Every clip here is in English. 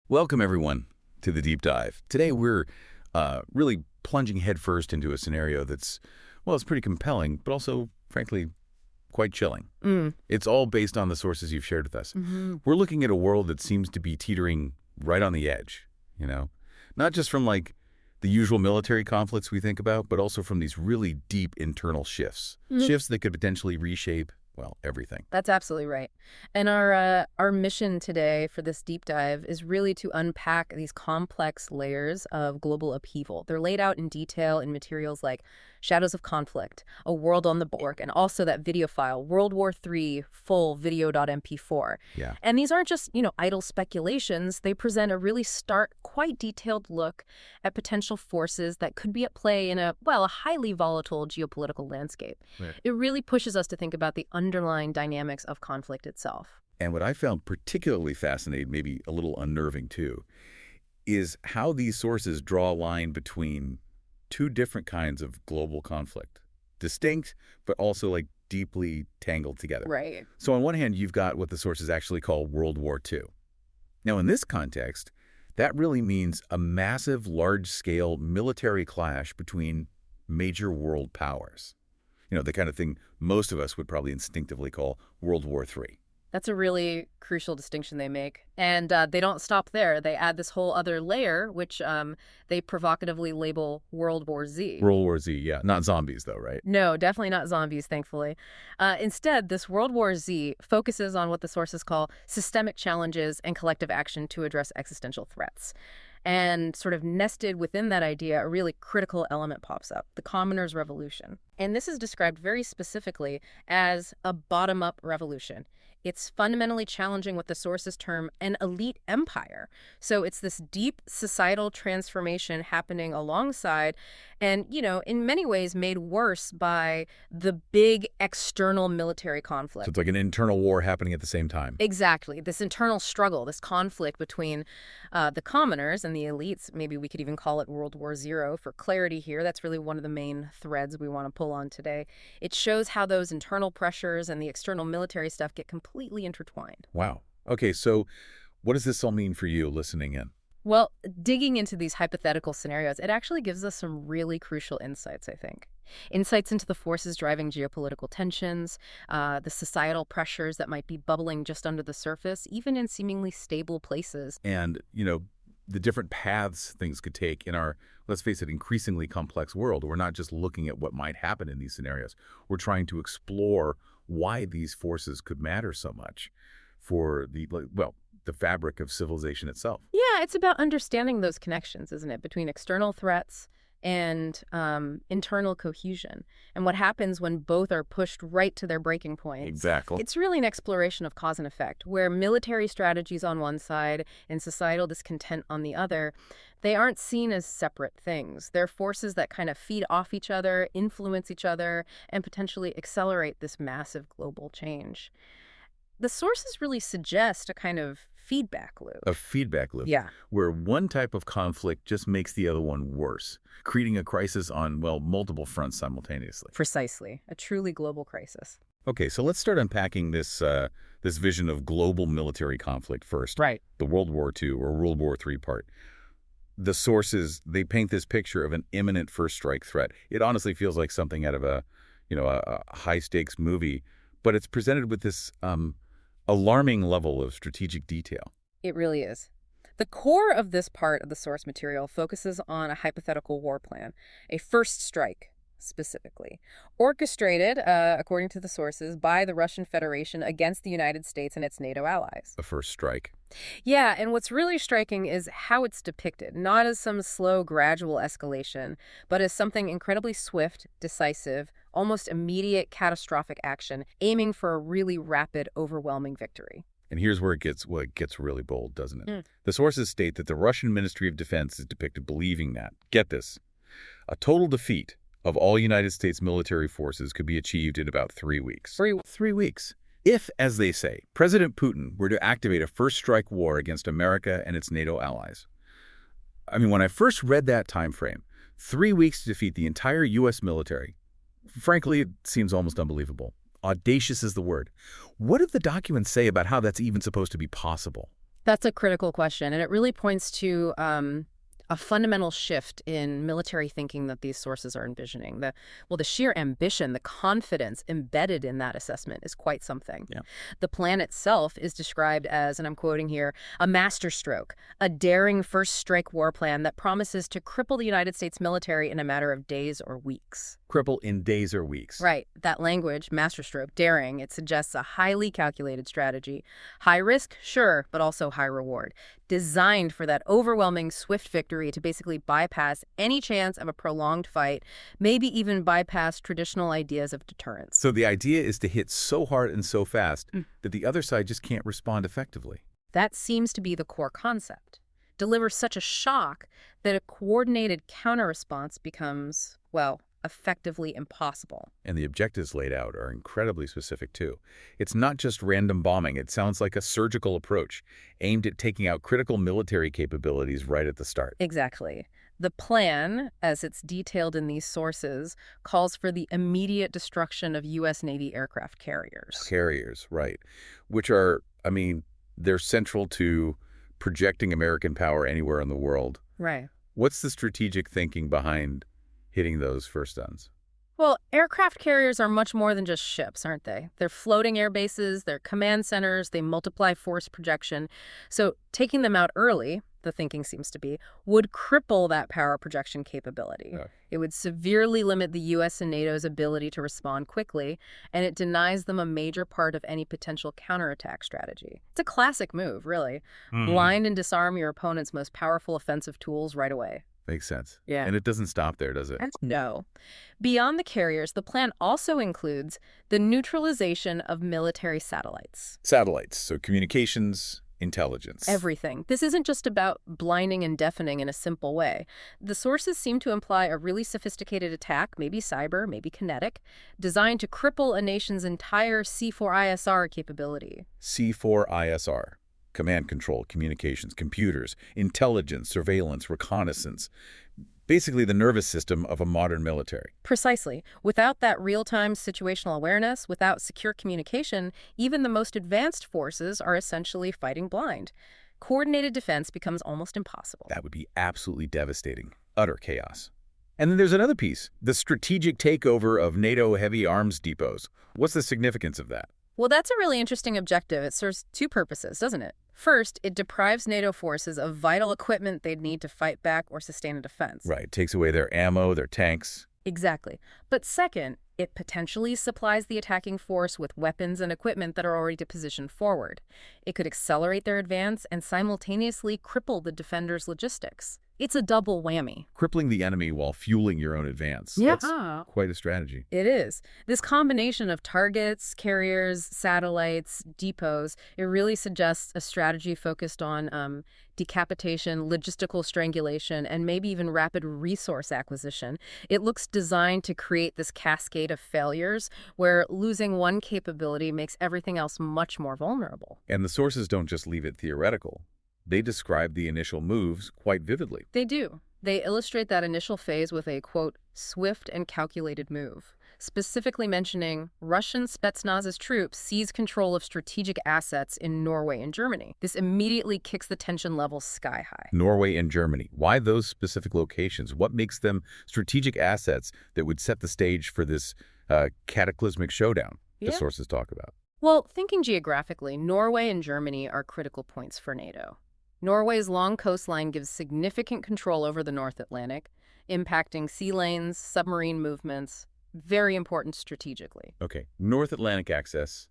Welcome, everyone, to the Deep Dive. Today, we're really plunging headfirst into a scenario that's, well, it's pretty compelling, but also, frankly, quite chilling. It's all based on the sources you've shared with us. We're looking at a world that seems to be teetering right on the edge, not just from, the usual military conflicts we think about, but also from these really deep internal shifts. Shifts that could potentially reshape, well, everything. That's absolutely right. And our mission today for this deep dive is really to unpack these complex layers of global upheaval. They're laid out in detail in materials like Shadows of Conflict, A World on the Bork, and also that video file, World War III full video.mp4. Yeah. And these aren't just, idle speculations. They present a really stark, quite detailed look at potential forces that could be at play in a highly volatile geopolitical landscape. Right. It really pushes us to think about the underlying dynamics of conflict itself. And what I found particularly fascinating, maybe a little unnerving too, is how these sources draw a line between two different kinds of global conflict. Distinct, but also deeply tangled together. Right. So on one hand, you've got what the sources actually call World War II. Now, in this context, that really means a massive, large-scale military clash between major world powers. The kind of thing most of us would probably instinctively call World War III. That's a really crucial distinction they make. And they don't stop there. They add this whole other layer, which they provocatively label World War Z. World War Z, yeah. Not zombies, though, right? No, definitely not zombies, thankfully. Instead, this World War Z focuses on what the sources call systemic challenges and collective action to address existential threats. And sort of nested within that idea, a really critical element pops up, the commoner's revolution. And this is described very specifically as a bottom-up revolution. It's fundamentally challenging what the sources term an elite empire. So it's this deep societal transformation happening alongside and, in many ways made worse by the big external military conflict. So it's like an internal war happening at the same time. Exactly. This internal struggle, this conflict between the commoners and the elites. Maybe we could even call it World War Zero for clarity here. That's really one of the main threads we want to pull on today. It shows how those internal pressures and the external military stuff get completely intertwined. Wow. Okay, so what does this all mean for you listening in? Well, digging into these hypothetical scenarios, it actually gives us some really crucial insights, I think. Insights into the forces driving geopolitical tensions, the societal pressures that might be bubbling just under the surface, even in seemingly stable places. And, the different paths things could take in our, let's face it, increasingly complex world. We're not just looking at what might happen in these scenarios. We're trying to explore why these forces could matter so much for the fabric of civilization itself. Yeah, it's about understanding those connections, isn't it, between external threats and internal cohesion, and what happens when both are pushed right to their breaking point. Exactly. It's really an exploration of cause and effect, where military strategies on one side and societal discontent on the other, they aren't seen as separate things. They're forces that kind of feed off each other, influence each other, and potentially accelerate this massive global change. The sources really suggest a kind of feedback loop. A feedback loop. Yeah. Where one type of conflict just makes the other one worse, creating a crisis on, multiple fronts simultaneously. Precisely. A truly global crisis. Okay, so let's start unpacking this vision of global military conflict first. Right. The World War II or World War III part. The sources, they paint this picture of an imminent first strike threat. It honestly feels like something out of a high-stakes movie, but it's presented with this alarming level of strategic detail. It really is. The core of this part of the source material focuses on a hypothetical war plan, a first strike specifically, orchestrated, according to the sources, by the Russian Federation against the United States and its NATO allies. A first strike. Yeah, and what's really striking is how it's depicted, not as some slow, gradual escalation, but as something incredibly swift, decisive, almost immediate catastrophic action, aiming for a really rapid, overwhelming victory. And here's where it gets really bold, doesn't it? The sources state that the Russian Ministry of Defense is depicted believing that, get this, a total defeat of all United States military forces could be achieved in about 3 weeks. 3 weeks. If, as they say, President Putin were to activate a first strike war against America and its NATO allies. I mean, when I first read that time frame, 3 weeks to defeat the entire U.S. military, frankly, it seems almost unbelievable. Audacious is the word. What do the documents say about how that's even supposed to be possible? That's a critical question, and it really points to a fundamental shift in military thinking that these sources are envisioning. The sheer ambition, the confidence embedded in that assessment is quite something. Yeah. The plan itself is described as, and I'm quoting here, a masterstroke, a daring first strike war plan that promises to cripple the United States military in a matter of days or weeks. Cripple in days or weeks. Right. That language, masterstroke, daring, it suggests a highly calculated strategy. High risk, sure, but also high reward. Designed for that overwhelming, swift victory to basically bypass any chance of a prolonged fight, maybe even bypass traditional ideas of deterrence. So the idea is to hit so hard and so fast that the other side just can't respond effectively. That seems to be the core concept. Deliver such a shock that a coordinated counter-response becomes, well, effectively impossible. And the objectives laid out are incredibly specific, too. It's not just random bombing. It sounds like a surgical approach aimed at taking out critical military capabilities right at the start. Exactly. The plan, as it's detailed in these sources, calls for the immediate destruction of U.S. Navy aircraft carriers. Carriers, right. Which are, they're central to projecting American power anywhere in the world. Right. What's the strategic thinking behind hitting those first guns? Well, aircraft carriers are much more than just ships, aren't they? They're floating air bases, they're command centers, they multiply force projection. So taking them out early, the thinking seems to be, would cripple that power projection capability. Yeah. It would severely limit the U.S. and NATO's ability to respond quickly, and it denies them a major part of any potential counterattack strategy. It's a classic move, really. Blind and disarm your opponent's most powerful offensive tools right away. Makes sense. Yeah. And it doesn't stop there, does it? No. Beyond the carriers, the plan also includes the neutralization of military satellites. Satellites, so communications, intelligence. Everything. This isn't just about blinding and deafening in a simple way. The sources seem to imply a really sophisticated attack, maybe cyber, maybe kinetic, designed to cripple a nation's entire C4ISR capability. C4ISR. Command control, communications, computers, intelligence, surveillance, reconnaissance. Basically the nervous system of a modern military. Precisely. Without that real-time situational awareness, without secure communication, even the most advanced forces are essentially fighting blind. Coordinated defense becomes almost impossible. That would be absolutely devastating. Utter chaos. And then there's another piece, the strategic takeover of NATO heavy arms depots. What's the significance of that? Well, that's a really interesting objective. It serves two purposes, doesn't it? First, it deprives NATO forces of vital equipment they'd need to fight back or sustain a defense. Right. It takes away their ammo, their tanks. Exactly. But second, it potentially supplies the attacking force with weapons and equipment that are already positioned forward. It could accelerate their advance and simultaneously cripple the defenders' logistics. It's a double whammy. Crippling the enemy while fueling your own advance. Yeah. That's quite a strategy. It is. This combination of targets, carriers, satellites, depots, it really suggests a strategy focused on decapitation, logistical strangulation, and maybe even rapid resource acquisition. It looks designed to create this cascade of failures where losing one capability makes everything else much more vulnerable. And the sources don't just leave it theoretical. They describe the initial moves quite vividly. They do. They illustrate that initial phase with a, quote, swift and calculated move, specifically mentioning Russian Spetsnaz's troops seize control of strategic assets in Norway and Germany. This immediately kicks the tension levels sky high. Norway and Germany. Why those specific locations? What makes them strategic assets that would set the stage for this cataclysmic showdown the sources talk about? Well, thinking geographically, Norway and Germany are critical points for NATO. Norway's long coastline gives significant control over the North Atlantic, impacting sea lanes, submarine movements, very important strategically. Okay, North Atlantic access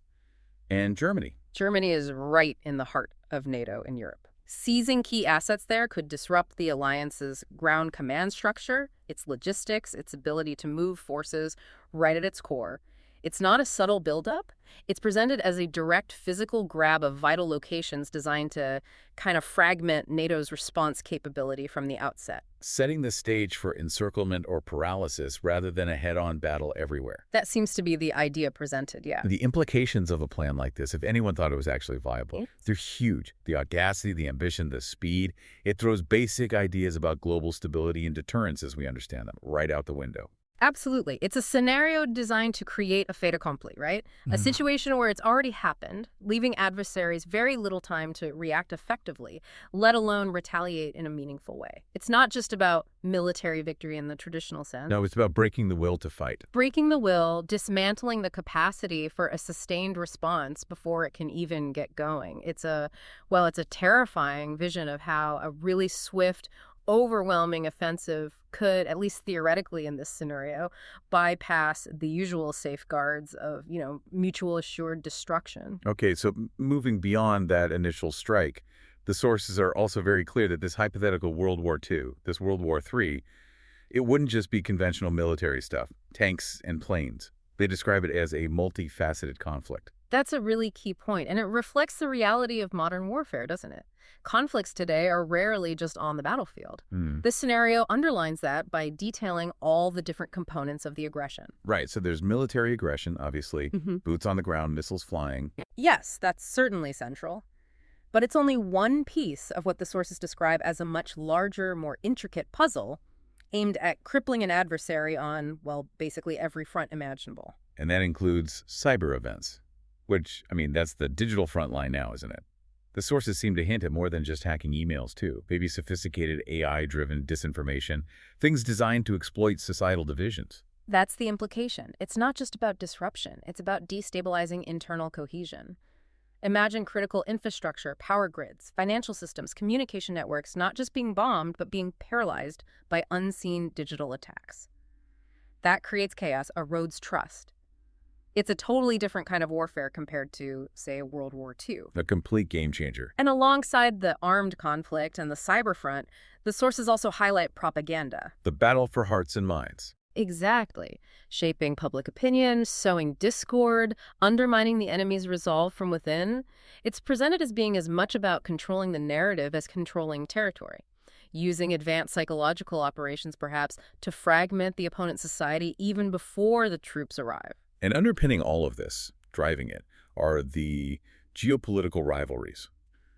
and Germany. Germany is right in the heart of NATO in Europe. Seizing key assets there could disrupt the alliance's ground command structure, its logistics, its ability to move forces right at its core. It's not a subtle buildup. It's presented as a direct physical grab of vital locations designed to kind of fragment NATO's response capability from the outset. Setting the stage for encirclement or paralysis rather than a head-on battle everywhere. That seems to be the idea presented, yeah. The implications of a plan like this, if anyone thought it was actually viable, they're huge. The audacity, the ambition, the speed, it throws basic ideas about global stability and deterrence as we understand them right out the window. Absolutely. It's a scenario designed to create a fait accompli, right? A Mhm. situation where it's already happened, leaving adversaries very little time to react effectively, let alone retaliate in a meaningful way. It's not just about military victory in the traditional sense. No, it's about breaking the will to fight. Breaking the will, dismantling the capacity for a sustained response before it can even get going. It's a terrifying vision of how a really swift, overwhelming offensive could, at least theoretically in this scenario, bypass the usual safeguards of, mutual assured destruction. Okay, so moving beyond that initial strike, the sources are also very clear that this hypothetical World War II, this World War III, it wouldn't just be conventional military stuff, tanks and planes. They describe it as a multifaceted conflict. That's a really key point, and it reflects the reality of modern warfare, doesn't it? Conflicts today are rarely just on the battlefield. Hmm. This scenario underlines that by detailing all the different components of the aggression. Right, so there's military aggression, obviously, Hmm. boots on the ground, missiles flying. Yes, that's certainly central. But it's only one piece of what the sources describe as a much larger, more intricate puzzle aimed at crippling an adversary on, well, basically every front imaginable. And that includes cyber events, which, that's the digital front line now, isn't it? The sources seem to hint at more than just hacking emails, too. Maybe sophisticated AI-driven disinformation, things designed to exploit societal divisions. That's the implication. It's not just about disruption, it's about destabilizing internal cohesion. Imagine critical infrastructure, power grids, financial systems, communication networks not just being bombed, but being paralyzed by unseen digital attacks. That creates chaos, erodes trust. It's a totally different kind of warfare compared to, say, World War II. A complete game changer. And alongside the armed conflict and the cyber front, the sources also highlight propaganda. The battle for hearts and minds. Exactly. Shaping public opinion, sowing discord, undermining the enemy's resolve from within. It's presented as being as much about controlling the narrative as controlling territory. Using advanced psychological operations, perhaps, to fragment the opponent's society even before the troops arrive. And underpinning all of this, driving it, are the geopolitical rivalries.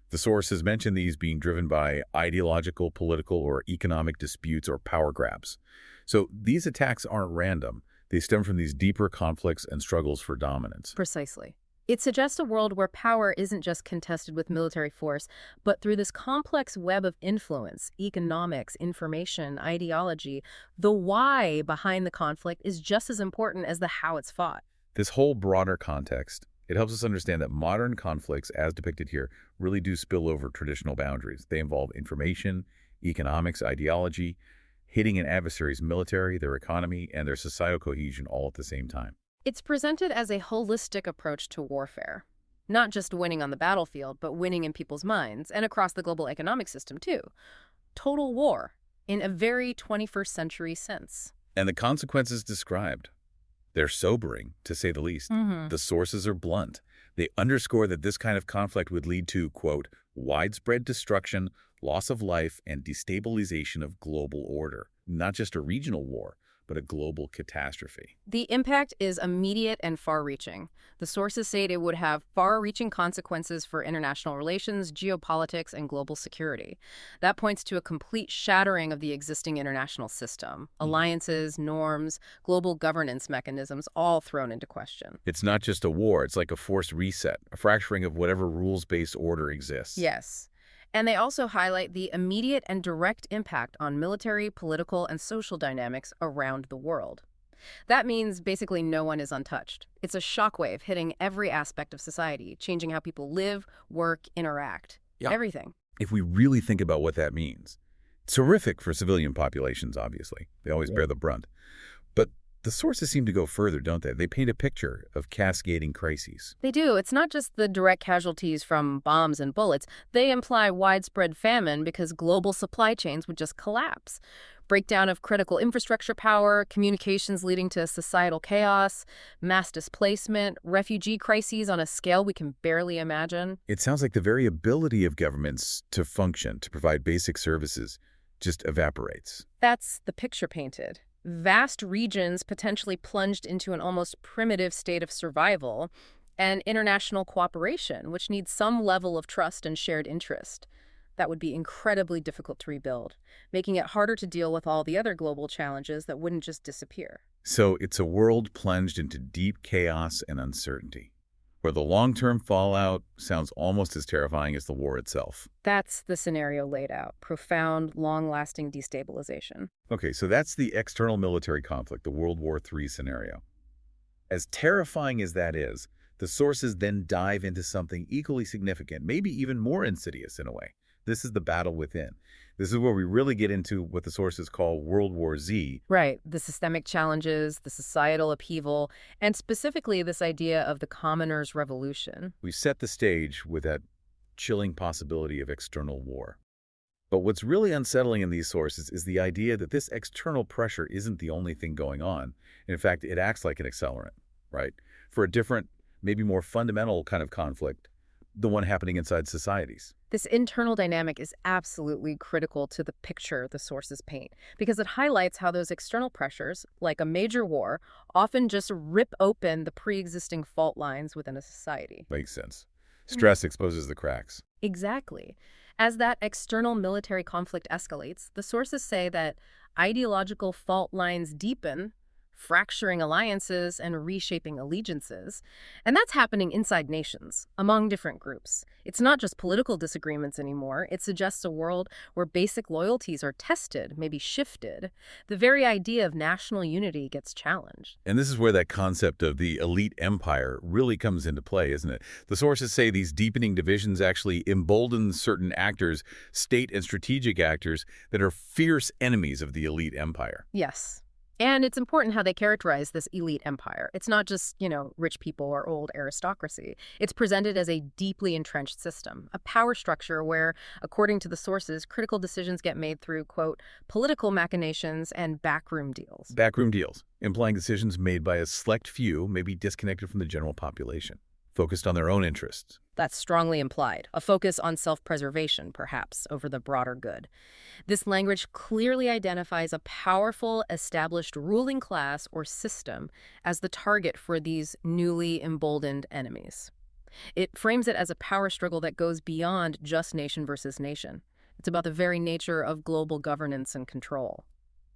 The sources mention these being driven by ideological, political, or economic disputes or power grabs. So these attacks aren't random. They stem from these deeper conflicts and struggles for dominance. Precisely. It suggests a world where power isn't just contested with military force, but through this complex web of influence, economics, information, ideology. The why behind the conflict is just as important as the how it's fought. This whole broader context, it helps us understand that modern conflicts, as depicted here, really do spill over traditional boundaries. They involve information, economics, ideology, hitting an adversary's military, their economy, and their societal cohesion all at the same time. It's presented as a holistic approach to warfare. Not just winning on the battlefield, but winning in people's minds and across the global economic system, too. Total war, in a very 21st century sense. And the consequences described, they're sobering, to say the least. The sources are blunt. They underscore that this kind of conflict would lead to, quote, widespread destruction, loss of life, and destabilization of global order. Not just a regional war, but a global catastrophe. The impact is immediate and far-reaching. The sources say it would have far-reaching consequences for international relations, geopolitics, and global security. That points to a complete shattering of the existing international system. Alliances, norms, global governance mechanisms, all thrown into question. It's not just a war, it's like a forced reset, a fracturing of whatever rules-based order exists. Yes. And they also highlight the immediate and direct impact on military, political, and social dynamics around the world. That means basically no one is untouched. It's a shockwave hitting every aspect of society, changing how people live, work, interact. Yeah. Everything. If we really think about what that means, it's horrific for civilian populations, obviously. They always bear the brunt. But the sources seem to go further, don't they? They paint a picture of cascading crises. They do. It's not just the direct casualties from bombs and bullets. They imply widespread famine because global supply chains would just collapse. Breakdown of critical infrastructure power, communications leading to societal chaos, mass displacement, refugee crises on a scale we can barely imagine. It sounds like the very ability of governments to function, to provide basic services, just evaporates. That's the picture painted. Vast regions potentially plunged into an almost primitive state of survival, and international cooperation, which needs some level of trust and shared interest. that would be incredibly difficult to rebuild, making it harder to deal with all the other global challenges that wouldn't just disappear. So it's a world plunged into deep chaos and uncertainty, where the long-term fallout sounds almost as terrifying as the war itself. That's the scenario laid out: profound, long-lasting destabilization. Okay, so that's the external military conflict, the World War III scenario. As terrifying as that is, the sources then dive into something equally significant, maybe even more insidious in a way. This is the battle within. This is where we really get into what the sources call World War Z. Right, the systemic challenges, the societal upheaval, and specifically this idea of the commoner's revolution. We set the stage with that chilling possibility of external war. But what's really unsettling in these sources is the idea that this external pressure isn't the only thing going on. In fact, it acts like an accelerant, right? For a different, maybe more fundamental kind of conflict, the one happening inside societies. This internal dynamic is absolutely critical to the picture the sources paint, because it highlights how those external pressures, like a major war, often just rip open the pre-existing fault lines within a society. Makes sense. Stress exposes the cracks. Exactly. As that external military conflict escalates, the sources say that ideological fault lines deepen, fracturing alliances and reshaping allegiances. And that's happening inside nations, among different groups. It's not just political disagreements anymore. It suggests a world where basic loyalties are tested, maybe shifted. The very idea of national unity gets challenged. And this is where that concept of the elite empire really comes into play, isn't it? The sources say these deepening divisions actually embolden certain actors, state and strategic actors, that are fierce enemies of the elite empire. Yes. And it's important how they characterize this elite empire. It's not just, rich people or old aristocracy. It's presented as a deeply entrenched system, a power structure where, according to the sources, critical decisions get made through, quote, political machinations and backroom deals. Backroom deals, implying decisions made by a select few, maybe disconnected from the general population, focused on their own interests. That's strongly implied, a focus on self-preservation, perhaps, over the broader good. This language clearly identifies a powerful, established ruling class or system as the target for these newly emboldened enemies. It frames it as a power struggle that goes beyond just nation versus nation. It's about the very nature of global governance and control.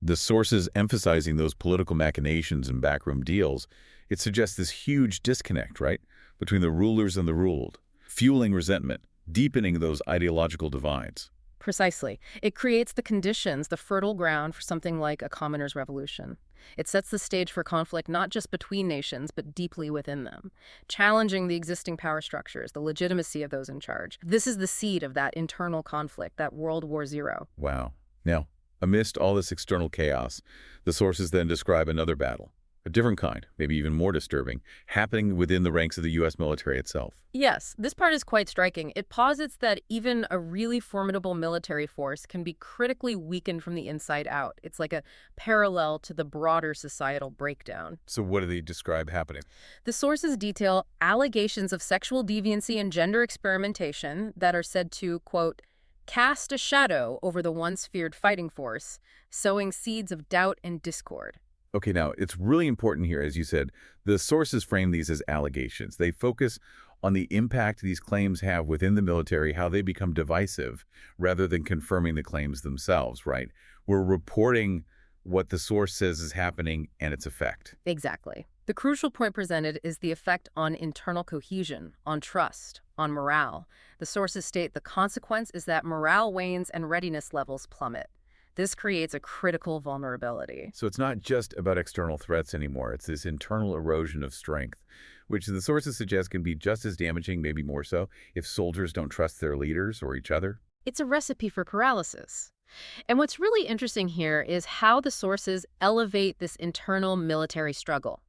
The sources emphasizing those political machinations and backroom deals, it suggests this huge disconnect, right, between the rulers and the ruled, fueling resentment, deepening those ideological divides. Precisely. It creates the conditions, the fertile ground for something like a commoner's revolution. It sets the stage for conflict not just between nations, but deeply within them, challenging the existing power structures, the legitimacy of those in charge. This is the seed of that internal conflict, that World War Zero. Wow. Now, amidst all this external chaos, the sources then describe another battle, a different kind, maybe even more disturbing, happening within the ranks of the U.S. military itself. Yes, this part is quite striking. It posits that even a really formidable military force can be critically weakened from the inside out. It's like a parallel to the broader societal breakdown. So what do they describe happening? The sources detail allegations of sexual deviancy and gender experimentation that are said to, quote, cast a shadow over the once feared fighting force, sowing seeds of doubt and discord. Okay, now, it's really important here, as you said, the sources frame these as allegations. They focus on the impact these claims have within the military, how they become divisive, rather than confirming the claims themselves, right? We're reporting what the source says is happening and its effect. Exactly. The crucial point presented is the effect on internal cohesion, on trust, on morale. The sources state the consequence is that morale wanes and readiness levels plummet. This creates a critical vulnerability. So it's not just about external threats anymore. It's this internal erosion of strength, which the sources suggest can be just as damaging, maybe more so, if soldiers don't trust their leaders or each other. It's a recipe for paralysis. And what's really interesting here is how the sources elevate this internal military struggle.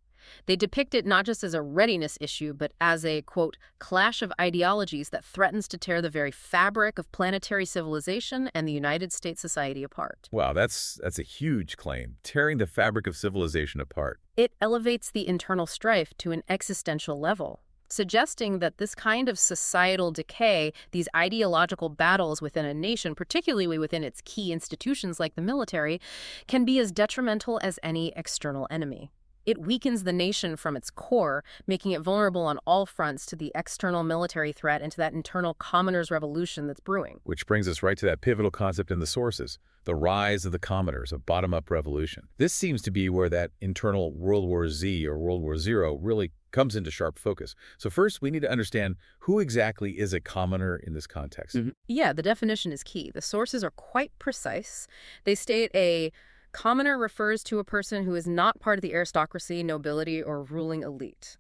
They depict it not just as a readiness issue, but as a, quote, clash of ideologies that threatens to tear the very fabric of planetary civilization and the United States society apart. Wow, that's a huge claim, tearing the fabric of civilization apart. It elevates the internal strife to an existential level, suggesting that this kind of societal decay, these ideological battles within a nation, particularly within its key institutions like the military, can be as detrimental as any external enemy. It weakens the nation from its core, making it vulnerable on all fronts to the external military threat and to that internal commoners' revolution that's brewing. Which brings us right to that pivotal concept in the sources, the rise of the commoners, a bottom-up revolution. This seems to be where that internal World War Z or World War Zero really comes into sharp focus. So first, we need to understand who exactly is a commoner in this context. Yeah, the definition is key. The sources are quite precise. They state a commoner refers to a person who is not part of the aristocracy, nobility, or ruling elite.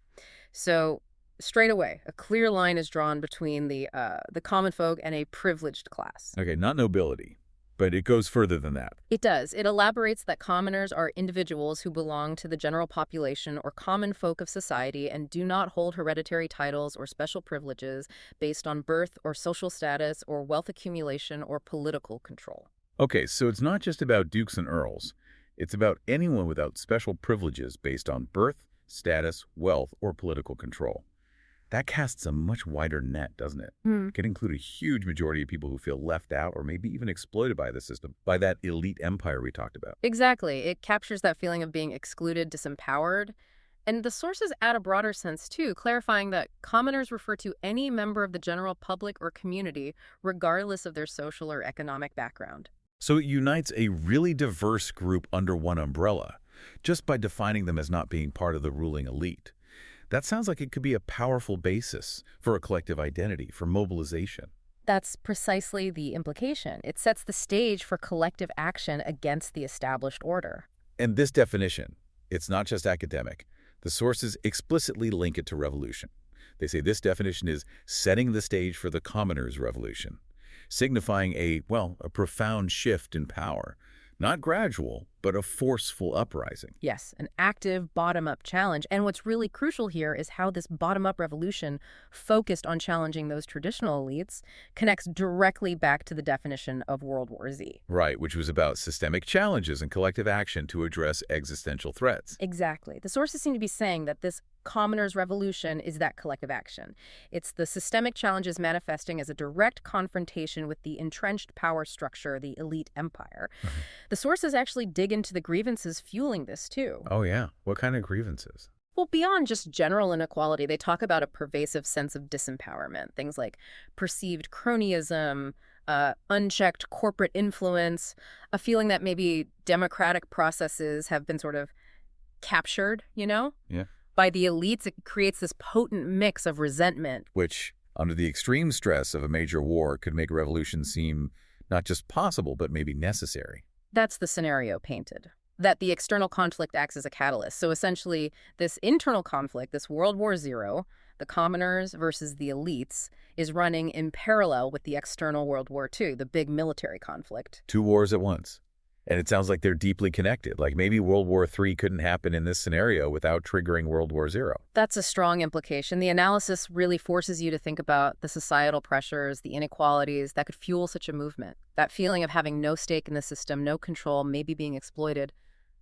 So straight away, a clear line is drawn between the common folk and a privileged class. Okay, not nobility, but it goes further than that. It does. It elaborates that commoners are individuals who belong to the general population or common folk of society and do not hold hereditary titles or special privileges based on birth or social status or wealth accumulation or political control. Okay, so it's not just about dukes and earls. It's about anyone without special privileges based on birth, status, wealth, or political control. That casts a much wider net, doesn't it? It can include a huge majority of people who feel left out or maybe even exploited by the system, by that elite empire we talked about. Exactly. It captures that feeling of being excluded, disempowered. And the sources add a broader sense, too, clarifying that commoners refer to any member of the general public or community, regardless of their social or economic background. So it unites a really diverse group under one umbrella, just by defining them as not being part of the ruling elite. That sounds like it could be a powerful basis for a collective identity, for mobilization. That's precisely the implication. It sets the stage for collective action against the established order. And this definition, it's not just academic. The sources explicitly link it to revolution. They say this definition is setting the stage for the commoners' revolution, signifying a profound shift in power. Not gradual, but a forceful uprising. Yes, an active bottom-up challenge. And what's really crucial here is how this bottom-up revolution, focused on challenging those traditional elites, connects directly back to the definition of World War Z. Right, which was about systemic challenges and collective action to address existential threats. Exactly. The sources seem to be saying that this commoners' revolution is that collective action. It's the systemic challenges manifesting as a direct confrontation with the entrenched power structure, the elite empire. The sources actually dig into the grievances fueling this, too. Oh, yeah. What kind of grievances? Well, beyond just general inequality, they talk about a pervasive sense of disempowerment, things like perceived cronyism, unchecked corporate influence, a feeling that maybe democratic processes have been sort of captured, Yeah. by the elites. It creates this potent mix of resentment. Which, under the extreme stress of a major war, could make revolution seem not just possible, but maybe necessary. That's the scenario painted, that the external conflict acts as a catalyst. So essentially, this internal conflict, this World War Zero, the commoners versus the elites, is running in parallel with the external World War II, the big military conflict. Two wars at once. And it sounds like they're deeply connected. Like maybe World War III couldn't happen in this scenario without triggering World War Zero. That's a strong implication. The analysis really forces you to think about the societal pressures, the inequalities that could fuel such a movement. That feeling of having no stake in the system, no control, maybe being exploited.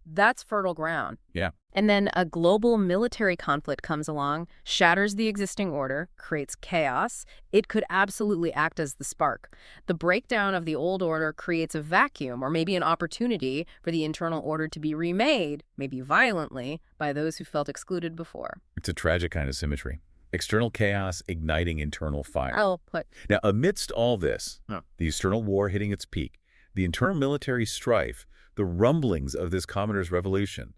That's fertile ground. Yeah. And then a global military conflict comes along, shatters the existing order, creates chaos. It could absolutely act as the spark. The breakdown of the old order creates a vacuum or maybe an opportunity for the internal order to be remade, maybe violently, by those who felt excluded before. It's a tragic kind of symmetry. External chaos igniting internal fire. I'll put. Now, amidst all this, the external war hitting its peak, the internal military strife, the rumblings of this commoners' revolution,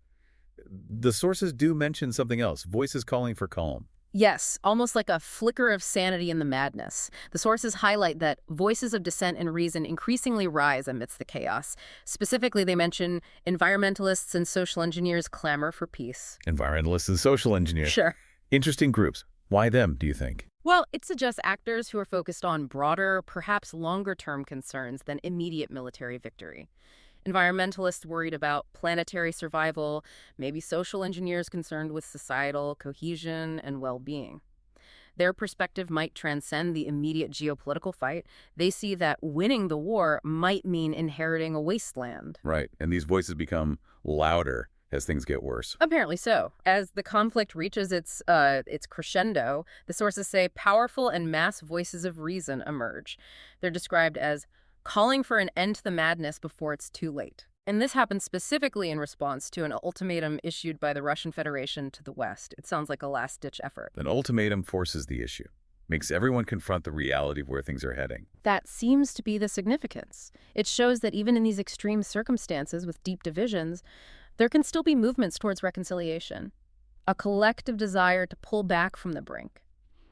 the sources do mention something else, voices calling for calm. Yes, almost like a flicker of sanity in the madness. The sources highlight that voices of dissent and reason increasingly rise amidst the chaos. Specifically, they mention environmentalists and social engineers clamor for peace. Environmentalists and social engineers. Sure. Interesting groups. Why them, do you think? Well, it suggests actors who are focused on broader, perhaps longer-term concerns than immediate military victory. Environmentalists worried about planetary survival, maybe social engineers concerned with societal cohesion and well-being. Their perspective might transcend the immediate geopolitical fight. They see that winning the war might mean inheriting a wasteland. Right, and these voices become louder as things get worse. Apparently so. As the conflict reaches its crescendo, the sources say powerful and mass voices of reason emerge. They're described as calling for an end to the madness before it's too late. And this happened specifically in response to an ultimatum issued by the Russian Federation to the West. It sounds like a last-ditch effort. An ultimatum forces the issue, makes everyone confront the reality of where things are heading. That seems to be the significance. It shows that even in these extreme circumstances with deep divisions, there can still be movements towards reconciliation, a collective desire to pull back from the brink.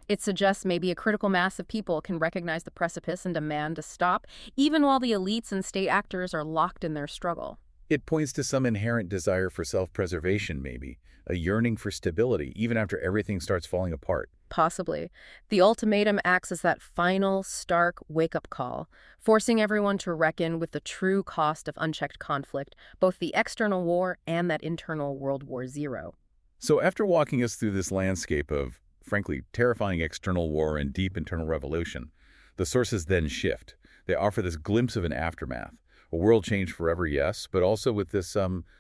It suggests maybe a critical mass of people can recognize the precipice and demand to stop, even while the elites and state actors are locked in their struggle. It points to some inherent desire for self-preservation, maybe, a yearning for stability, even after everything starts falling apart. Possibly. The ultimatum acts as that final, stark wake-up call, forcing everyone to reckon with the true cost of unchecked conflict, both the external war and that internal World War Zero. So after walking us through this landscape of, frankly, terrifying external war and deep internal revolution, the sources then shift. They offer this glimpse of an aftermath. A world changed forever, yes, but also with this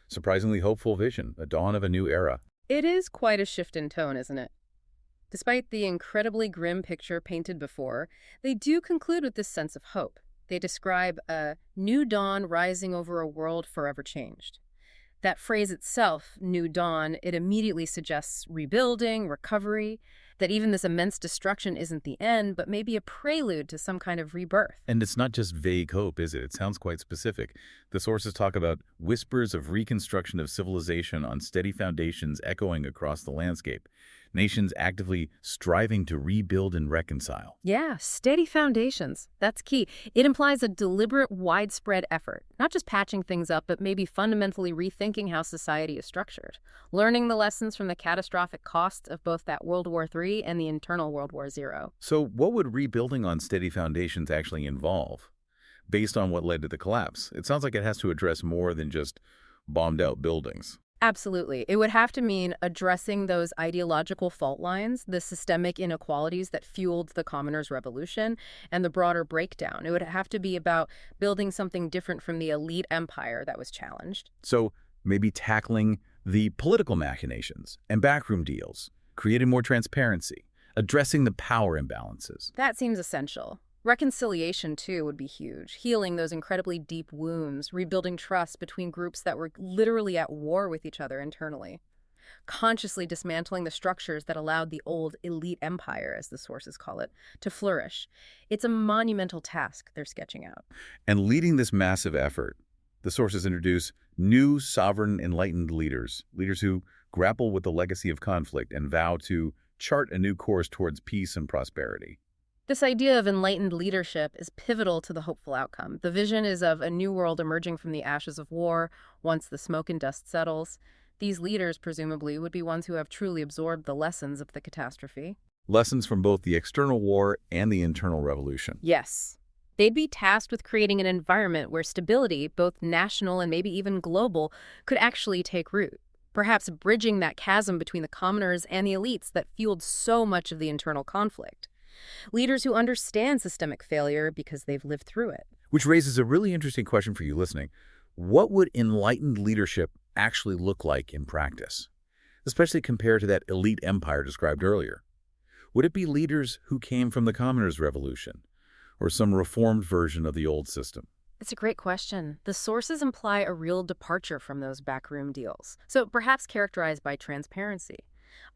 surprisingly hopeful vision, a dawn of a new era. It is quite a shift in tone, isn't it? Despite the incredibly grim picture painted before, they do conclude with this sense of hope. They describe a new dawn rising over a world forever changed. That phrase itself, new dawn, it immediately suggests rebuilding, recovery, that even this immense destruction isn't the end, but maybe a prelude to some kind of rebirth. And it's not just vague hope, is it? It sounds quite specific. The sources talk about whispers of reconstruction of civilization on steady foundations echoing across the landscape. Nations actively striving to rebuild and reconcile. Yeah, steady foundations. That's key. It implies a deliberate, widespread effort, not just patching things up, but maybe fundamentally rethinking how society is structured, learning the lessons from the catastrophic costs of both that World War III and the internal World War Zero. So what would rebuilding on steady foundations actually involve? Based on what led to the collapse, it sounds like it has to address more than just bombed-out buildings. Absolutely. It would have to mean addressing those ideological fault lines, the systemic inequalities that fueled the Commoners' Revolution, and the broader breakdown. It would have to be about building something different from the elite empire that was challenged. So maybe tackling the political machinations and backroom deals, creating more transparency, addressing the power imbalances. That seems essential. Reconciliation, too, would be huge, healing those incredibly deep wounds, rebuilding trust between groups that were literally at war with each other internally, consciously dismantling the structures that allowed the old elite empire, as the sources call it, to flourish. It's a monumental task they're sketching out. And leading this massive effort, the sources introduce new sovereign enlightened leaders, leaders who grapple with the legacy of conflict and vow to chart a new course towards peace and prosperity. This idea of enlightened leadership is pivotal to the hopeful outcome. The vision is of a new world emerging from the ashes of war once the smoke and dust settles. These leaders, presumably, would be ones who have truly absorbed the lessons of the catastrophe. Lessons from both the external war and the internal revolution. Yes. They'd be tasked with creating an environment where stability, both national and maybe even global, could actually take root, perhaps bridging that chasm between the commoners and the elites that fueled so much of the internal conflict. Leaders who understand systemic failure because they've lived through it. Which raises a really interesting question for you listening. What would enlightened leadership actually look like in practice, especially compared to that elite empire described earlier? Would it be leaders who came from the Commoners' Revolution, or some reformed version of the old system? It's a great question. The sources imply a real departure from those backroom deals, so perhaps characterized by transparency,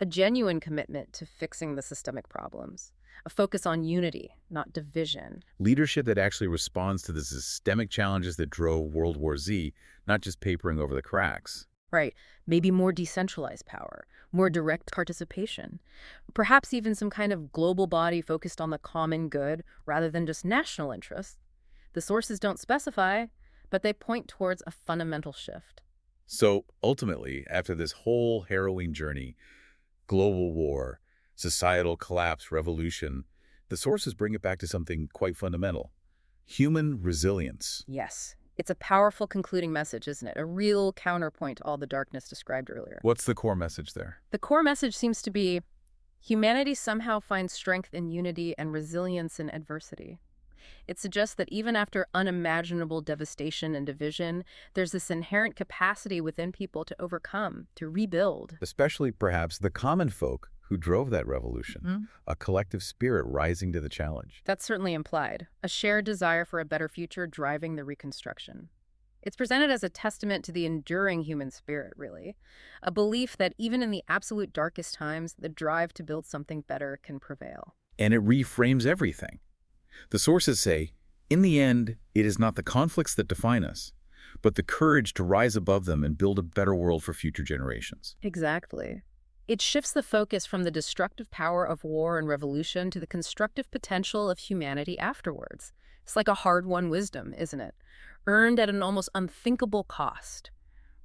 a genuine commitment to fixing the systemic problems, a focus on unity, not division. Leadership that actually responds to the systemic challenges that drove World War Z, not just papering over the cracks. Right. Maybe more decentralized power, more direct participation, perhaps even some kind of global body focused on the common good rather than just national interests. The sources don't specify, but they point towards a fundamental shift. So ultimately, after this whole harrowing journey, global war, societal collapse, revolution, the sources bring it back to something quite fundamental: human resilience. Yes. It's a powerful concluding message, isn't it? A real counterpoint to all the darkness described earlier. What's the core message there? The core message seems to be humanity somehow finds strength in unity and resilience in adversity. It suggests that even after unimaginable devastation and division, there's this inherent capacity within people to overcome, to rebuild. Especially, perhaps, the common folk who drove that revolution, a collective spirit rising to the challenge. That's certainly implied, a shared desire for a better future driving the reconstruction. It's presented as a testament to the enduring human spirit, really. A belief that even in the absolute darkest times, the drive to build something better can prevail. And it reframes everything. The sources say, in the end, it is not the conflicts that define us, but the courage to rise above them and build a better world for future generations. Exactly. It shifts the focus from the destructive power of war and revolution to the constructive potential of humanity afterwards. It's like a hard-won wisdom, isn't it? Earned at an almost unthinkable cost.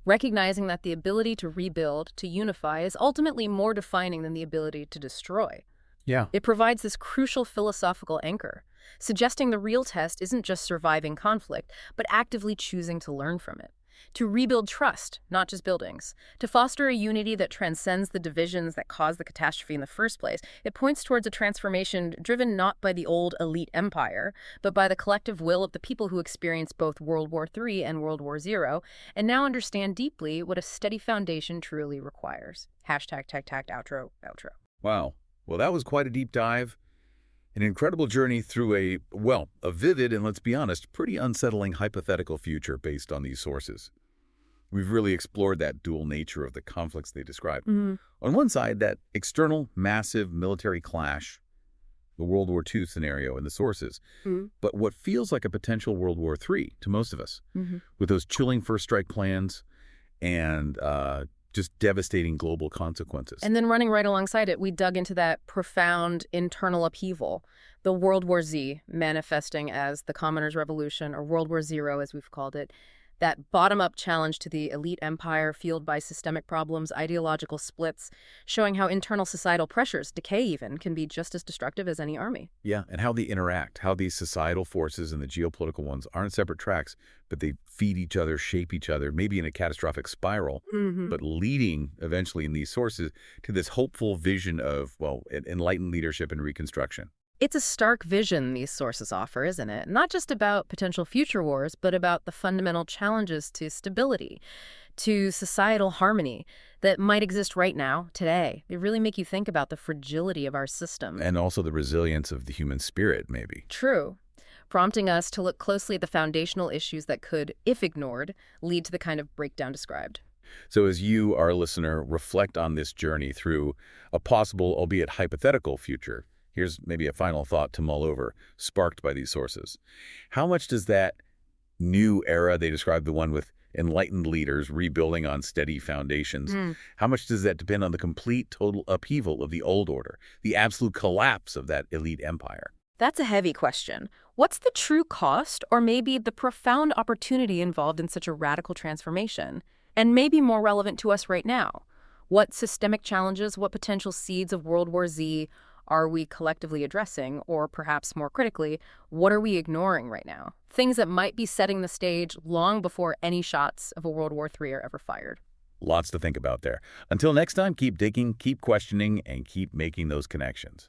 Recognizing that the ability to rebuild, to unify, is ultimately more defining than the ability to destroy. Yeah. It provides this crucial philosophical anchor, suggesting the real test isn't just surviving conflict, but actively choosing to learn from it. To rebuild trust, not just buildings. To foster a unity that transcends the divisions that caused the catastrophe in the first place. It points towards a transformation driven not by the old elite empire, but by the collective will of the people who experienced both World War III and World War II, and now understand deeply what a steady foundation truly requires. Hashtag tag tagged outro. Wow. Well, that was quite a deep dive. An incredible journey through a vivid and, let's be honest, pretty unsettling hypothetical future based on these sources. We've really explored that dual nature of the conflicts they describe. On one side, that external, massive military clash, the World War II scenario in the sources, but what feels like a potential World War III to most of us, with those chilling first strike plans and just devastating global consequences. And then running right alongside it, we dug into that profound internal upheaval, the World War Z manifesting as the Commoners' Revolution, or World War Zero as we've called it, that bottom-up challenge to the elite empire fueled by systemic problems, ideological splits, showing how internal societal pressures, decay even, can be just as destructive as any army. Yeah, and how they interact, how these societal forces and the geopolitical ones aren't separate tracks, but they feed each other, shape each other, maybe in a catastrophic spiral, but leading eventually in these sources to this hopeful vision of, enlightened leadership and reconstruction. It's a stark vision these sources offer, isn't it? Not just about potential future wars, but about the fundamental challenges to stability, to societal harmony that might exist right now, today. They really make you think about the fragility of our system. And also the resilience of the human spirit, maybe. True. Prompting us to look closely at the foundational issues that could, if ignored, lead to the kind of breakdown described. So as you, our listener, reflect on this journey through a possible, albeit hypothetical, future, here's maybe a final thought to mull over, sparked by these sources. How much does that new era, they describe the one with enlightened leaders rebuilding on steady foundations, how much does that depend on the complete, total upheaval of the old order, the absolute collapse of that elite empire? That's a heavy question. What's the true cost, or maybe the profound opportunity involved in such a radical transformation? And maybe more relevant to us right now. What systemic challenges, what potential seeds of World War Z are we collectively addressing? Or perhaps more critically, what are we ignoring right now? Things that might be setting the stage long before any shots of a World War III are ever fired. Lots to think about there. Until next time, keep digging, keep questioning, and keep making those connections.